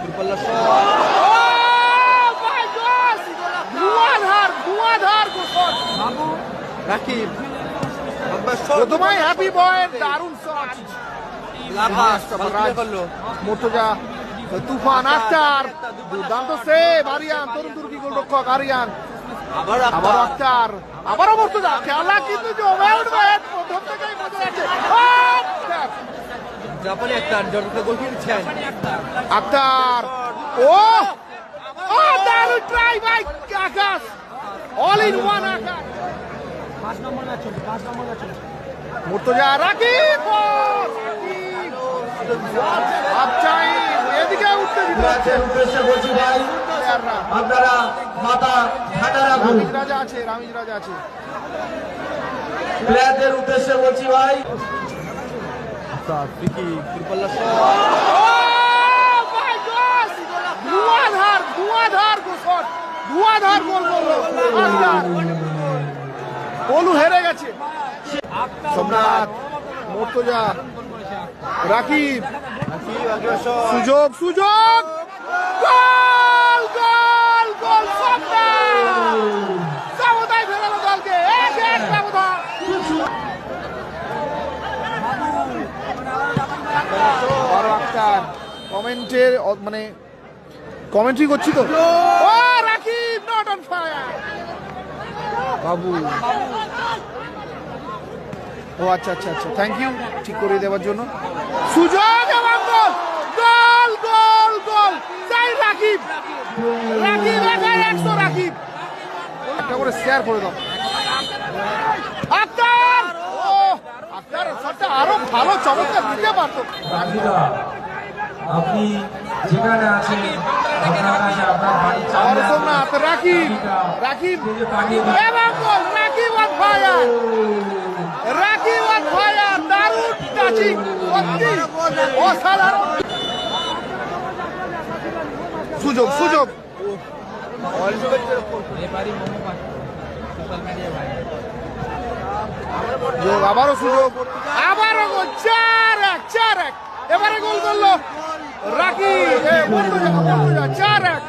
দূরপাল্লার শট। রাকিব প্রথমেই হ্যাপি বয়ের দারুণ শট। মুর্তজা, তুফান আক্তার, দুর্দান্ত সেভ। আরিয়ান, তরুণ তুর্কি গোলরক্ষক আরিয়ান, আবার আক্তার, আবারও মুর্তজা। খেলা কিন্তু জমে উঠবে, প্রথম থেকেই বোঝা যাচ্ছে। জাপানি আক্তার জনতা গোল খেলছেন। আক্তার, ও দারুণ ট্রাই ভাই আকাশ, অল ইন ওয়ান আকাশ। মুর্তজা, রাকিব, এদিকে উঠতে দিতে উদ্দেশ্যে বলছি ভাই, আপনারা মাথা ঠান্ডা রাখুন। রামিজ রাজা আছে, রামিজ রাজা আছে। প্লেয়ারদের উদ্দেশ্যে বলছি ভাই, দূরপাল্লার শট। ধুয়াধার গোল করলো আক্তার। গোলু হেরে গেছে। সোমনাথ, মুর্তজা, রাকিব, সুযোগ, সুযোগ, গোল, গোল, গোল। সমতায় ফেরালো দলকে, 1-1 ব্যবধান। বড় আক্তার কমেন্টের মানে কমেন্ট্রি করছি তো। ও রাকিব, নট অন ফায়ার। বাবু, ও আচ্ছা আচ্ছা আচ্ছা, থ্যাংক ইউ ঠিক করে দেওয়ার জন্য। সুযোগ এবং গোল, গোল, গোল, গোল। তাই রাকিব, রাকিব একাই 100। রাকিব একটা করে শেয়ার করে দাও। আক্তার, ও আক্তার শটটা আরো ভালো চমৎকার দিতে পারতো। আপনি যেখানে আছেন আপনার কাছে আপনার বাড়ি চালান। সোমনাথ, রাকিব, রাকিব এবং goal. Rakib on fire, Rakib on fire. দারুণ টাচিং, সত্যি অসাধারণ। সুযোগ, সুযোগ, আবারও সুযোগ, আবারও গোল। 4-1, 4-1। এবারে গোল করলো রাকিব, 4-1।